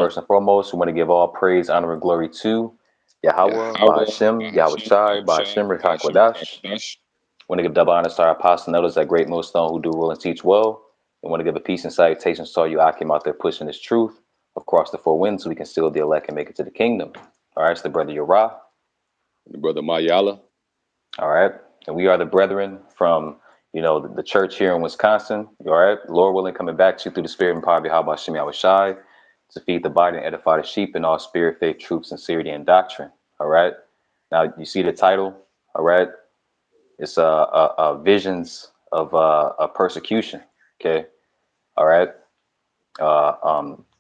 First and foremost, we want to give all praise, honor, and glory to Yahweh, Yahweh, Bahashem, Yahweh Shai, Bahashem, Bahasham, Bahasham, Rakakwadash. Rakadash. We want to give double honor to our apostle and elders, that great millstone who do rule and teach well. We want to give a peace and salutations to all you Akim out there pushing this truth across the four winds so we can seal the elect and make it to the kingdom. All right, it's the brother Uriah. The brother Mayala. All right. And we are the brethren from, the church here in Wisconsin. All right. Lord willing, coming back to you through the spirit and power of Yahweh Shem Yahweh Shai to feed the body and edify the sheep in all spirit, faith, truth, sincerity, and doctrine. All right. Now, you see the title. All right. It's visions of persecution. Okay. All right.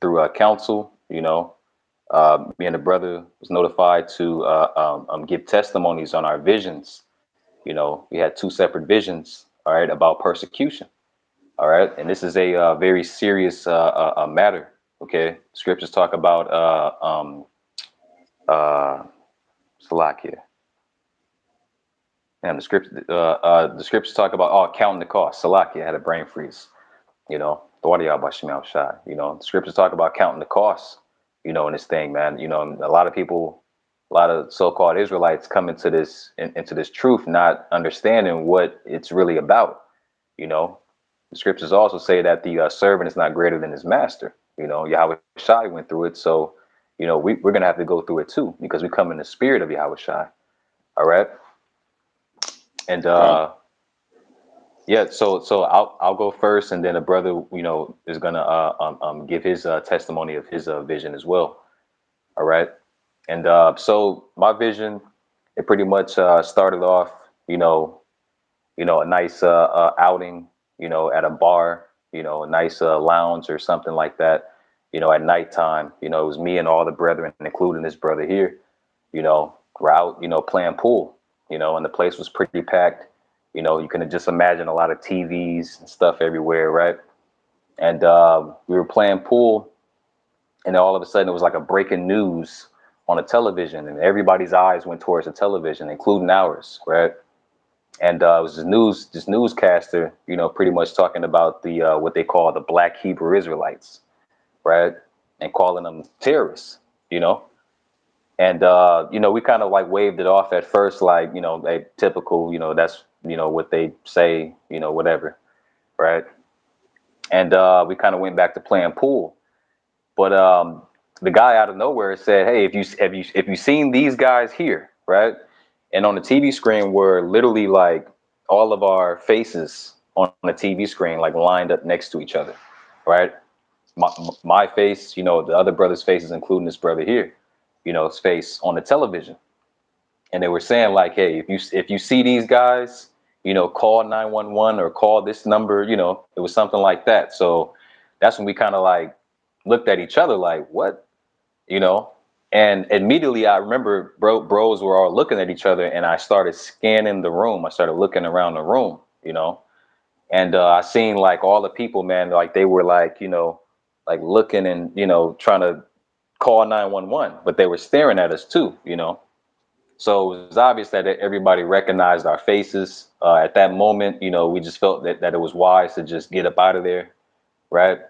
Through council, me and the brother was notified to give testimonies on our visions. We had two separate visions, all right, about persecution, all right, and this is a very serious matter. Okay, scriptures talk about uh, Salakia, and the scriptures talk about counting the cost. Salakia had a brain freeze, Shai. The scriptures talk about counting the costs, in this thing, man. And a lot of people, a lot of so-called Israelites come into this truth, not understanding what it's really about. You know, the scriptures also say that the servant is not greater than his master. Yahweh Shai went through it, so we're gonna have to go through it too because we come in the spirit of Yahweh Shai. All right, and Con. yeah, so I'll go first, and then a brother, is gonna give his testimony of his vision as well. All right, and so my vision, it pretty much started off, a nice outing, at a bar, a nice lounge or something like that, at nighttime. It was me and all the brethren, including this brother here. We're out, playing pool, and the place was pretty packed. You can just imagine a lot of TVs and stuff everywhere, right? And we were playing pool, and all of a sudden it was like a breaking news on a television, and everybody's eyes went towards the television, including ours, right? And it was this newscaster, pretty much talking about the what they call the Black Hebrew Israelites, right, and calling them terrorists, you know. And we kind of like waved it off at first, like a typical, that's what they say, whatever, right? And we kind of went back to playing pool. But the guy out of nowhere said, "Hey, if you seen these guys here, right?" And on the TV screen were literally like all of our faces on the TV screen, like lined up next to each other, right? My face, the other brother's faces, including this brother here, his face on the television. And they were saying like, "Hey, if you see these guys, call 911 or call this number." It was something like that. So that's when we kind of like looked at each other like, "What?" you know and immediately I remember bros were all looking at each other, and I started scanning the room. I started looking around the room, and I seen like all the people, man, like they were like, like looking and trying to call 911, but they were staring at us too, so it was obvious that everybody recognized our faces. At that moment, we just felt that it was wise to just get up out of there, right?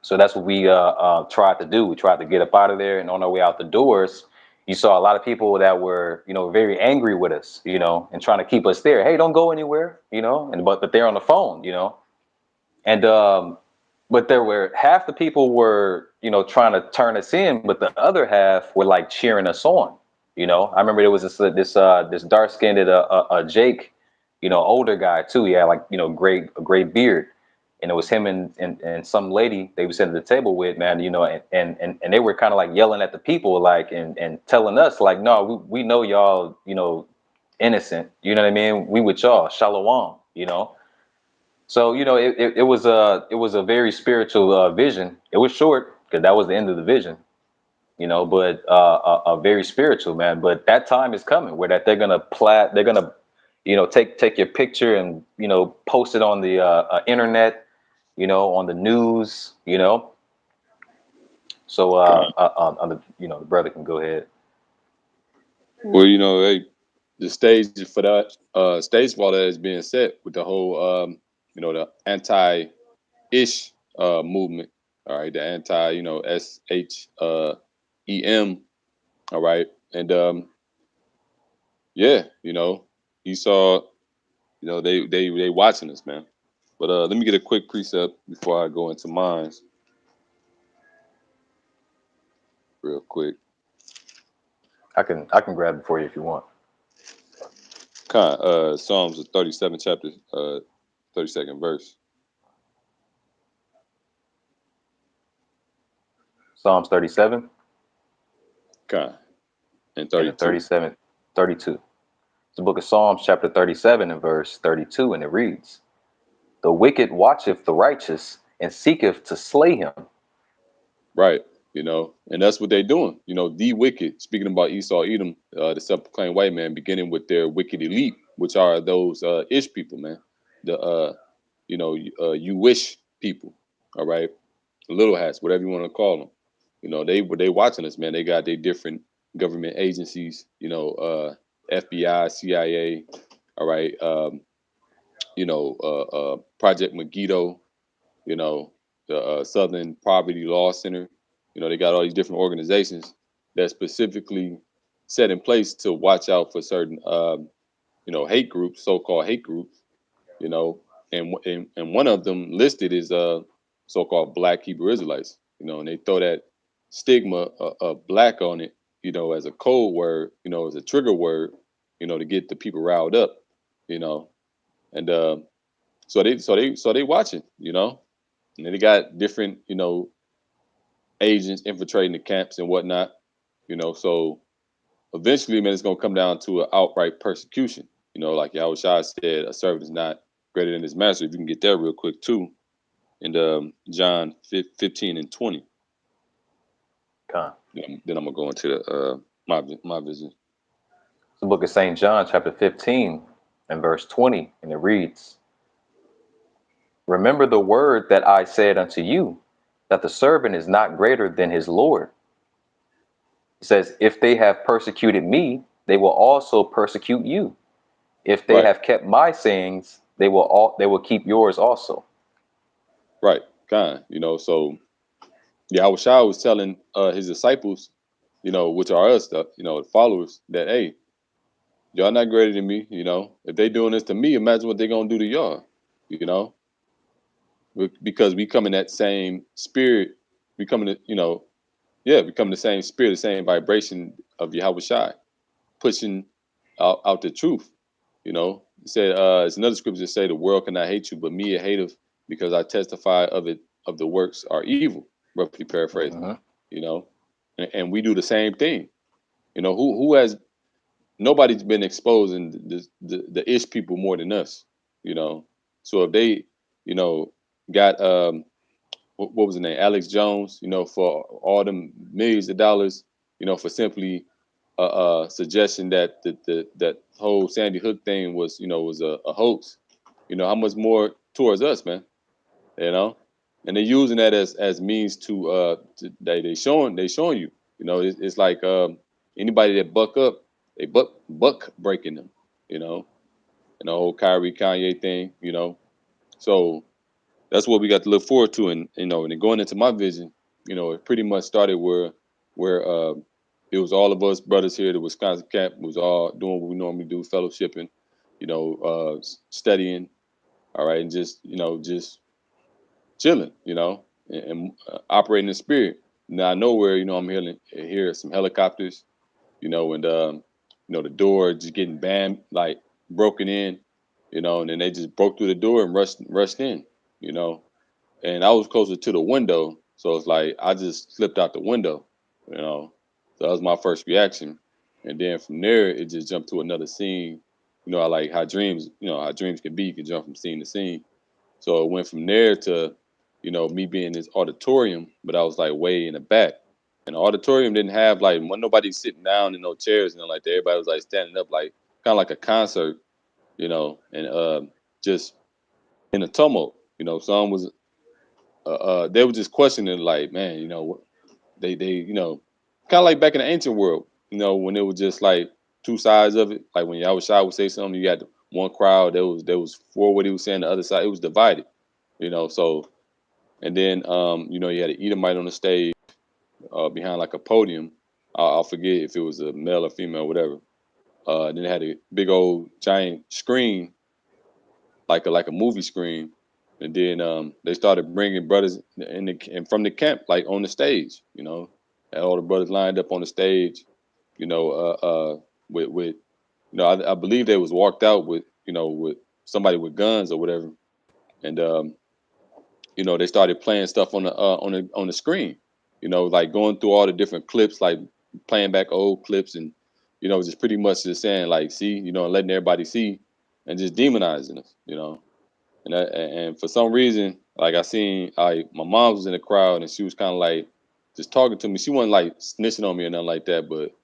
So that's what we tried to do. We tried to get up out of there, and on our way out the doors, you saw a lot of people that were, very angry with us, and trying to keep us there. Hey, don't go anywhere, and but they're on the phone, and but there were half the people were, trying to turn us in, but the other half were like cheering us on. I remember there was this dark skinned Jake, older guy too. He had like a great beard, and it was him and some lady they were sitting at the table with, man, and they were kind of like yelling at the people, like and telling us like, no, we know y'all, innocent. You know what I mean? We with y'all, shalom. So it was a very spiritual vision. It was short because that was the end of the vision, but a very spiritual, man. But that time is coming where that they're gonna, take your picture and post it on the internet, on the news, So Con. the brother can go ahead. Well, hey, the stage for that stage for that is being set with the whole the anti-ish movement. All right, the anti, SHEM. All right, and yeah, Esau, they watching us, man. But let me get a quick precept before I go into mine, real quick. I can grab it for you if you want. Psalms 37 chapter 32nd verse. Psalms 37 And and 32. 32. It's the book of Psalms, chapter 37 and verse 32, and it reads, "The wicked watcheth the righteous and seeketh to slay him." Right. And that's what they're doing. The wicked, speaking about Esau, Edom, the self-proclaimed white man, beginning with their wicked elite, which are those Ish people, man. The you wish people, all right, little hats, whatever you want to call them. They watching us, man. They got their different government agencies, FBI, CIA, all right, Project Megiddo, the Southern Poverty Law Center. They got all these different organizations that specifically set in place to watch out for certain, hate groups, so-called hate groups. You know, and one of them listed is so-called Black Hebrew Israelites. And they throw that stigma of black on it, as a code word, as a trigger word, to get the people riled up, and so they watching, and then they got different, agents infiltrating the camps and whatnot, so eventually, man, it's gonna come down to an outright persecution. Like Yahweh Shai said, a servant is not greater than his master. If you can get that real quick too, in John 15 and 20. Con. Then I'm gonna go into the my vision. It's the book of St. John, chapter 15 and verse 20, and it reads, "Remember the word that I said unto you, that the servant is not greater than his Lord." It says, "If they have persecuted me, they will also persecute you. If they Right, have kept my sayings, they will keep yours also." right, So Yahweh Shai was telling his disciples, which are us, the followers, that hey, y'all not greater than me. If they doing this to me, imagine what they're gonna do to y'all. You know, because we come in that same spirit, we come in, we come in the same spirit, the same vibration of Yahweh Shai, pushing out the truth. It said it's another scripture that say the world cannot hate you, but me it hateth because I testify of the works are evil. Roughly paraphrasing, Hmm. and we do the same thing. Who has nobody's been exposing the Ish people more than us. So if they got what was the name, Alex Jones, for all them millions of dollars, for simply suggestion that that whole Sandy Hook thing was was a hoax. How much more towards us, man? You know, and they're using that as means to they showing you. It's like anybody that buck up, they buck breaking them. You know, and the whole Kyrie Kanye thing. So that's what we got to look forward to. And and then going into my vision, it pretty much started where it was all of us brothers here at the Wisconsin camp. We was all doing what we normally do, fellowshipping, studying, all right, and just chilling, and operating in spirit. Now I know where I'm hear some helicopters, and the door just getting bam like broken in, and then they just broke through the door and rushed in, you know and I was closer to the window, so it's like I just slipped out the window, you know. So that was my first reaction, and then from there it just jumped to another scene. I like how dreams can be. You can jump from scene to scene. So it went from there to, me being in this auditorium, but I was like way in the back. And the auditorium didn't have like when nobody sitting down in no chairs and like that. Everybody was like standing up, like kind of like a concert, and just in a tumult. Some was they were just questioning like, man, they kind of like back in the ancient world, when it was just like two sides of it. Like when Yahweh Shai would say something, you had one crowd that was for what he was saying, the other side it was divided. So And then you had an Edomite on the stage behind like a podium. I'll forget if it was a male or female, whatever. Then it had a big old giant screen, like a movie screen. And then they started bringing brothers and from the camp, like on the stage. Had all the brothers lined up on the stage. You know, with I believe they was walked out with with somebody with guns or whatever. And they started playing stuff on the screen. Like going through all the different clips, like playing back old clips, and just pretty much just saying like, see, and letting everybody see, and just demonizing us. And for some reason, like I seen, my mom was in the crowd and she was kind of like just talking to me. She wasn't like snitching on me or nothing like that, but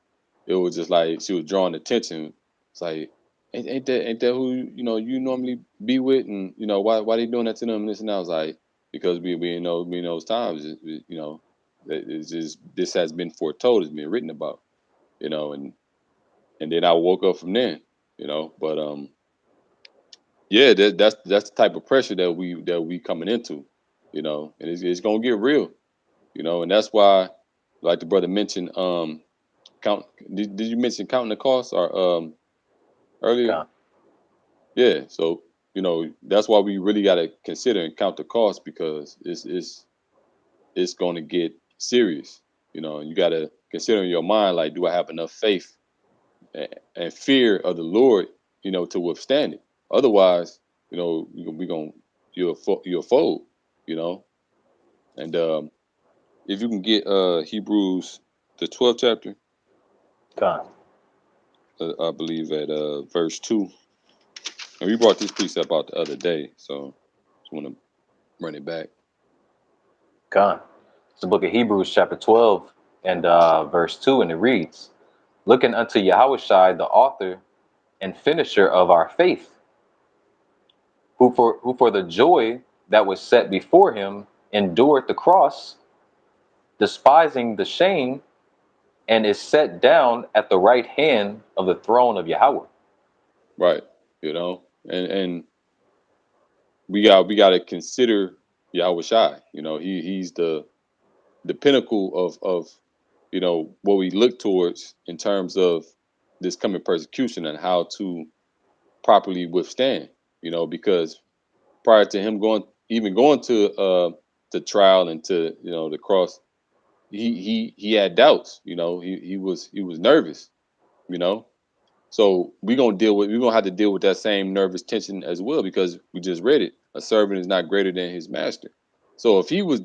it was just like she was drawing attention. It's like, ain't that who you normally be with, and why they doing that to them and this and that. I was like, because we in those times, it's just this has been foretold, it's been written about, and then I woke up from then, but yeah, that's the type of pressure that we coming into, and it's gonna get real, and that's why, like the brother mentioned, count. Did you mention counting the costs or earlier? Con, Yeah, so that's why we really got to consider and count the cost, because it's going to get serious. And you got to consider in your mind, like, do I have enough faith and fear of the Lord, to withstand it? Otherwise, we going you'll fold, you know. And if you can get Hebrews the 12th chapter, con, I believe at verse 2. And we brought this precept out the other day, so just want to run it back. con. It's the book of Hebrews, chapter 12, and verse 2, and it reads, looking unto Yahushai, the author and finisher of our faith, who for the joy that was set before him endured the cross, despising the shame, and is set down at the right hand of the throne of Yahweh. Right. And we got to consider Yahweh Shai. He's the pinnacle of what we look towards in terms of this coming persecution and how to properly withstand. Because prior to him going to trial and to the cross, he had doubts. He was nervous. You know, So we're gonna have to deal with that same nervous tension as well, because we just read it. A servant is not greater than his master. So if he was,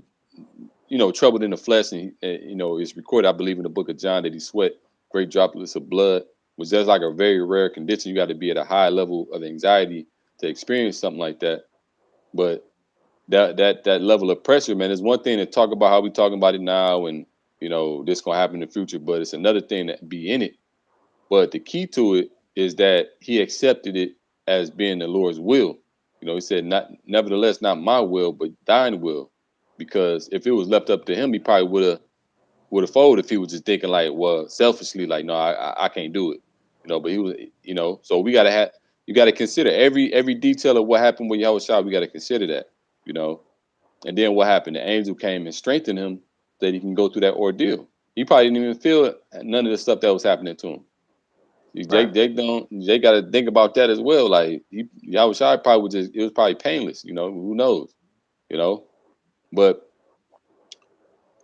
troubled in the flesh, and it's recorded, I believe, in the book of John, that he sweat great droplets of blood, which that's like a very rare condition. You got to be at a high level of anxiety to experience something like that. But that level of pressure, man, is one thing to talk about how we talking about it now, and this gonna happen in the future. But it's another thing to be in it. But the key to it is that he accepted it as being the Lord's will. He said, "Not, nevertheless, not my will, but thine will." Because if it was left up to him, he probably would have folded if he was just thinking like, well, selfishly, like, no, I can't do it. But he was, So you got to consider every detail of what happened when Yahweh shot. We got to consider that, you know. And then what happened? The angel came and strengthened him that he can go through that ordeal. He probably didn't even feel none of the stuff that was happening to him. Right. They got to think about that as well. Like Yahweh Shai probably it was probably painless. Who knows? You know, but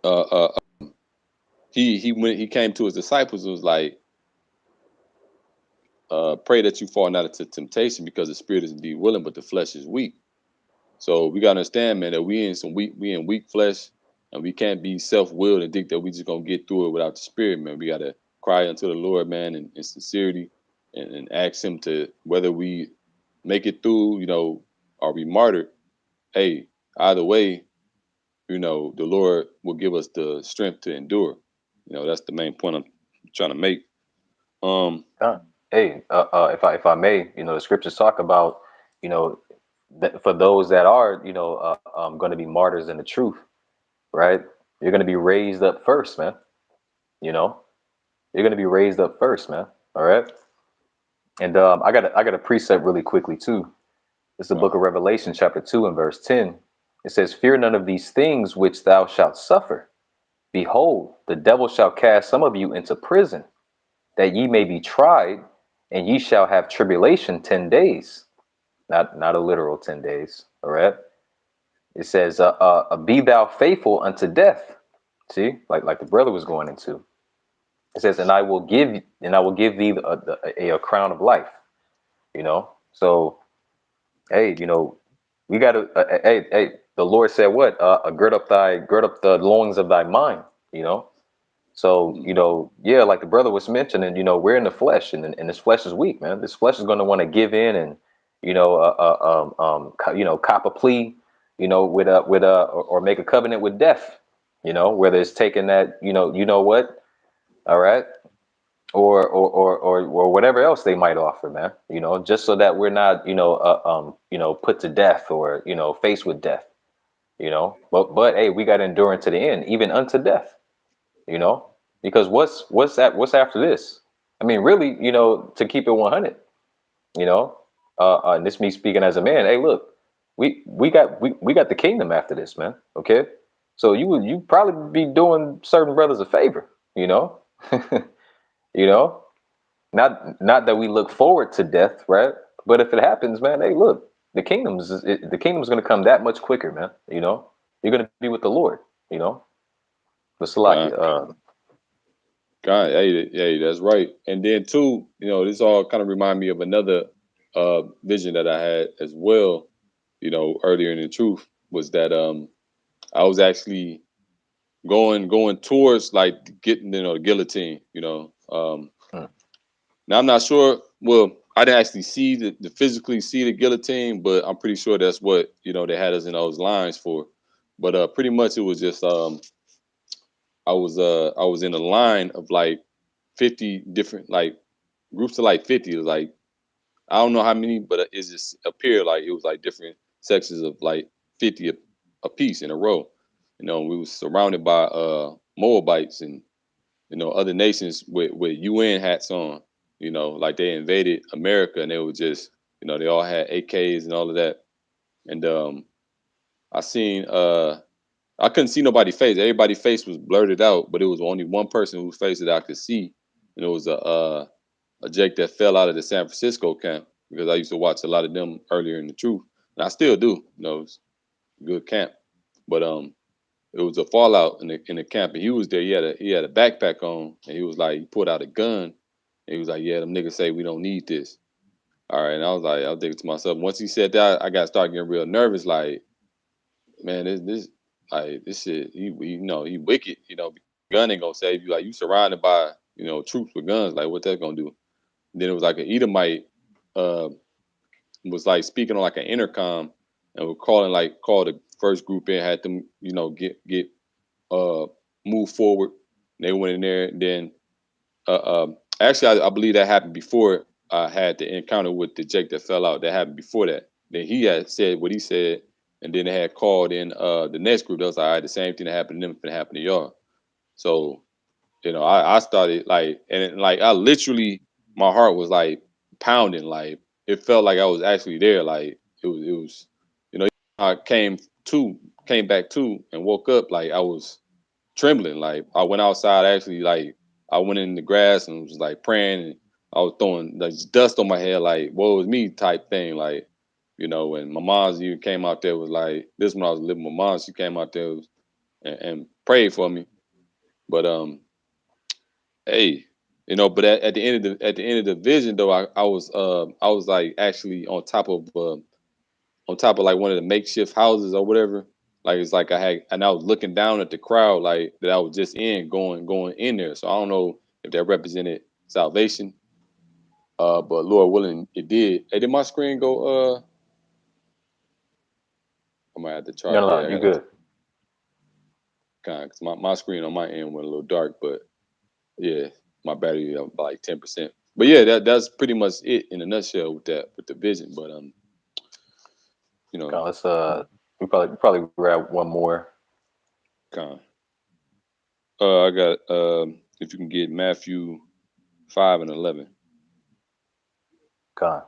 uh, uh, he when he came to his disciples, it was like, pray that you fall not into temptation, because the spirit is indeed willing, but the flesh is weak. So we gotta understand, man, that we in weak flesh, and we can't be self-willed and think that we just gonna get through it without the spirit, man. We gotta cry unto the Lord, man, in sincerity, and ask him to, whether we make it through, or we martyred. Hey, either way, the Lord will give us the strength to endure. That's the main point I'm trying to make. Um, Con. Hey, if I may, the scriptures talk about, you know, that for those that are, going to be martyrs in the truth, right? You're going to be raised up first, man. You know, you're going to be raised up first, man. All right. And I got a precept really quickly too. It's the book uh, of Revelation, chapter 2 and verse 10. It says, fear none of these things which thou shalt suffer. Behold, the devil shall cast some of you into prison, that ye may be tried, and ye shall have tribulation 10 days. Not a literal 10 days. All right. It says, be thou faithful unto death. See, like the brother was going into. It says, and I will give thee a crown of life. You know, so hey, we got to. Hey, the Lord said, what? Gird up the loins of thy mind. You know, so yeah, like the brother was mentioning, we're in the flesh, and this flesh is weak, man. This flesh is going to want to give in, and cop a plea, or make a covenant with death. Whether it's taking that, what, all right, or whatever else they might offer, man. Just so that we're not, put to death, or faced with death. But hey, we got to endure to the end, even unto death. Because what's after this? I mean, really, to keep it 100, and this me speaking as a man. Hey, look, we got the kingdom after this, man. Okay, so you probably be doing certain brothers a favor, you know, not that we look forward to death, right? But if it happens, man, hey, look, the kingdom's gonna come that much quicker, man. You're gonna be with the Lord, But God, Salaki, God, hey, that's right. And then too, this all kind of remind me of another vision that I had as well. Earlier in the truth was that I was actually going towards like getting the guillotine. mm, Now I'm not sure. Well, I didn't actually see the physically see the guillotine, but I'm pretty sure that's what they had us in those lines for. But pretty much it was just I was in a line of like 50 different like groups of like 50. It was like I don't know how many, but it just appeared like it was like different sections of like 50 a piece in a row. We was surrounded by Moabites and other nations with UN hats on. Like they invaded America and they were just they all had AKs and all of that. And I seen I couldn't see nobody's face. Everybody's face was blurted out, but it was only one person whose face that I could see, and it was a Jake that fell out of the San Francisco camp because I used to watch a lot of them earlier in the truth, and I still do. It's a good camp, but it was a fallout in the camp, and he was there. He had a backpack on, and he was like, he pulled out a gun, and he was like, "Yeah, them niggas say we don't need this." All right, and I was thinking to myself, once he said that, I got to start getting real nervous. Like, man, this shit, he wicked. Gun ain't gonna save you. Like, you surrounded by troops with guns. Like, what that gonna do? And then it was like an Edomite uh, was like speaking on like an intercom and was call the first group in, had them get uh move forward. And they went in there, and then actually I believe that happened before I had the encounter with the Jake that fell out. That happened before that. Then he had said what he said, and then they had called in the next group. That was like, all right, the same thing that happened to them can happen to y'all. So I started like, and like I literally, my heart was like pounding. Like it felt like I was actually there. Like it was, I came back to and woke up like I was trembling. Like I went outside, actually, like I went in the grass and was like praying, and I was throwing like dust on my head, like woe is me type thing. Like, and my mom's even came out there, was like, this when I was living with my mom, she came out there and prayed for me. But hey, but at the end of the vision though, I was like actually on top of like one of the makeshift houses or whatever. Like it's like I was looking down at the crowd like that I was just going in there. So I don't know if that represented salvation. But Lord willing, it did. Hey, did my screen go? I might have to try. no, Yeah, no, I you gotta good. kind of, cause my screen on my end went a little dark, but yeah, my battery like 10%. But yeah, that's pretty much it in a nutshell with the vision. But you know, Let's we probably grab one more. kind of. I got if you can get Matthew 5 and 11. Con.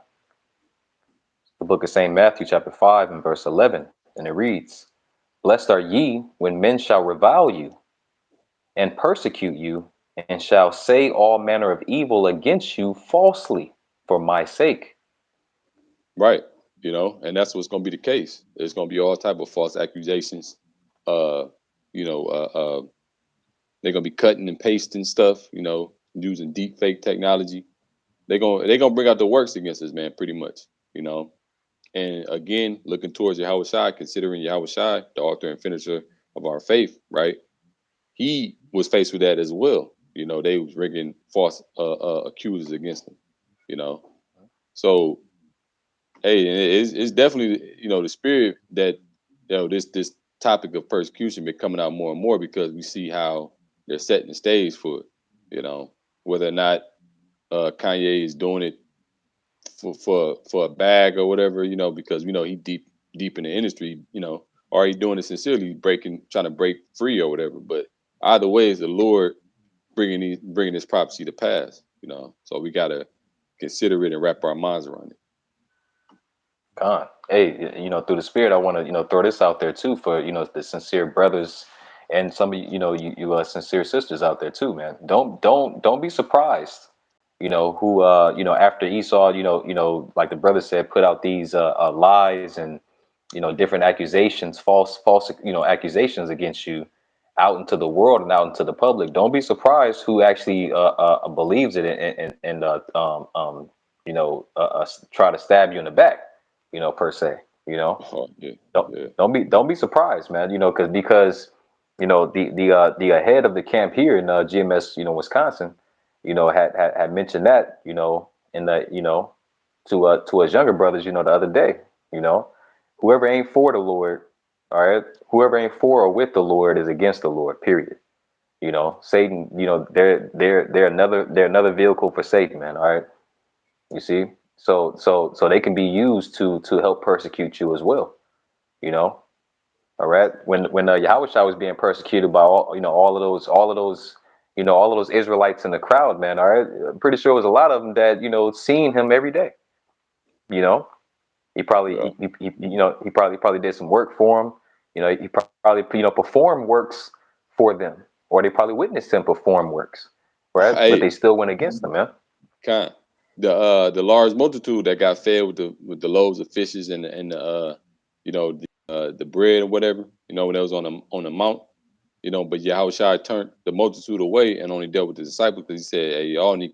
The book of Saint Matthew, chapter 5 and verse 11, and it reads, Blessed are ye when men shall revile you and persecute you, and shall say all manner of evil against you falsely for my sake. Right. And that's what's going to be the case. There's going to be all type of false accusations. Uh, you know, they're going to be cutting and pasting stuff. Using deep fake technology. They're gonna bring out the works against us, man. Pretty much. You know. And again, looking towards Yahweh Shai, considering Yahweh Shai, the author and finisher of our faith, right? He was faced with that as well. They was rigging false accusers against him. You know, so hey, it's definitely the spirit that this topic of persecution been coming out more and more because we see how they're setting the stage for it. Whether or not Kanye is doing it for a bag or whatever, because he deep in the industry, or he doing it sincerely, trying to break free or whatever. But either way, is the Lord bringing this prophecy to pass. So we gotta consider it and wrap our minds around it. God, hey, through the spirit, I want to, throw this out there too for, the sincere brothers and some of you sincere sisters out there too, man. Don't be surprised, who, after Esau, like the brother said, put out these lies and, different accusations, false, accusations against you out into the world and out into the public. Don't be surprised who actually believes it and try to stab you in the back, per se, Oh, yeah, don't yeah, don't be surprised, man, because the head of the camp here in GMS, Wisconsin, had mentioned that, in the to us younger brothers, the other day, you know, whoever ain't for the Lord, all right, whoever ain't for or with the Lord is against the Lord, period. Satan, they're another vehicle for Satan, man. All right. You see? So they can be used to help persecute you as well, you know. All right. When Yahushua was being persecuted by all of those Israelites in the crowd, man. All right. I'm pretty sure it was a lot of them that, seen him every day. You know, he yeah. probably he probably did some work for him. He probably performed works for them, or they probably witnessed him perform works, right? But Hey, they still went against him, man. kind the large multitude that got fed with the loaves of fishes and the bread or whatever, when they was on the mount, but Yahushua turned the multitude away and only dealt with the disciples because he said, hey, y'all need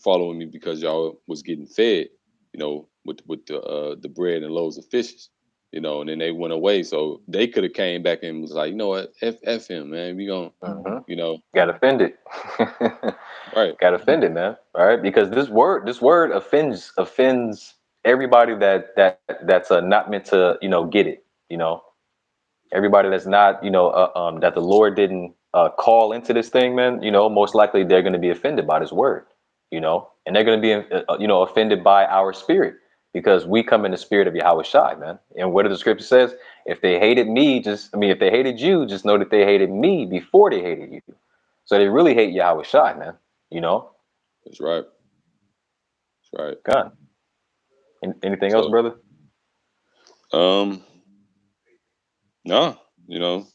following me because y'all was getting fed, with the bread and loaves of fishes, and then they went away. So they could have came back and was like, you know what, F him, man. We gonna, Hmm. you know, Got offended. right. Got offended, man. All right, because this word offends everybody that's not meant to get it. Everybody that's not that the Lord didn't call into this thing, man. Most likely they're going to be offended by this word. And they're going to be offended by our spirit because we come in the spirit of Yahweh Shai, man. And what the scripture says, if they hated me, if they hated you, just know that they hated me before they hated you. So they really hate Yahweh Shai, man. You know, That's right. That's right. God. Anything else, So, brother? um, no,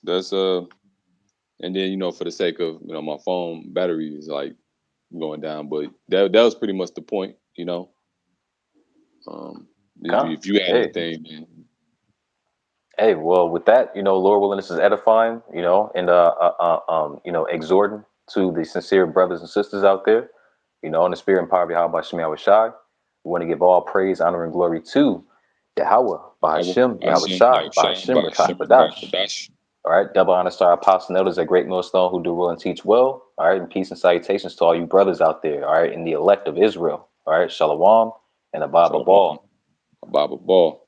that's and then for the sake of my phone battery is like going down, but that was pretty much the point. God. If you had Hey, anything, then hey. Well, with that, Lord willing, this is edifying. And exhorting to the sincere brothers and sisters out there. In the spirit and power of Yahweh Shem Yahweh Shai. We want to give all praise, honor, and glory to Yahweh, Yahweh, Bahashem, Yahweh Hashem, Shai, Yahushua, Bahashem, Rakah Ba'ashem, Badash. Ba'adash. All right, double honor to our apostles and elders at Great Millstone who do rule and teach well. All right, and peace and salutations to all you brothers out there. All right, in the elect of Israel. All right, Shalom and Abba Shalom, Ball. Baba Ball.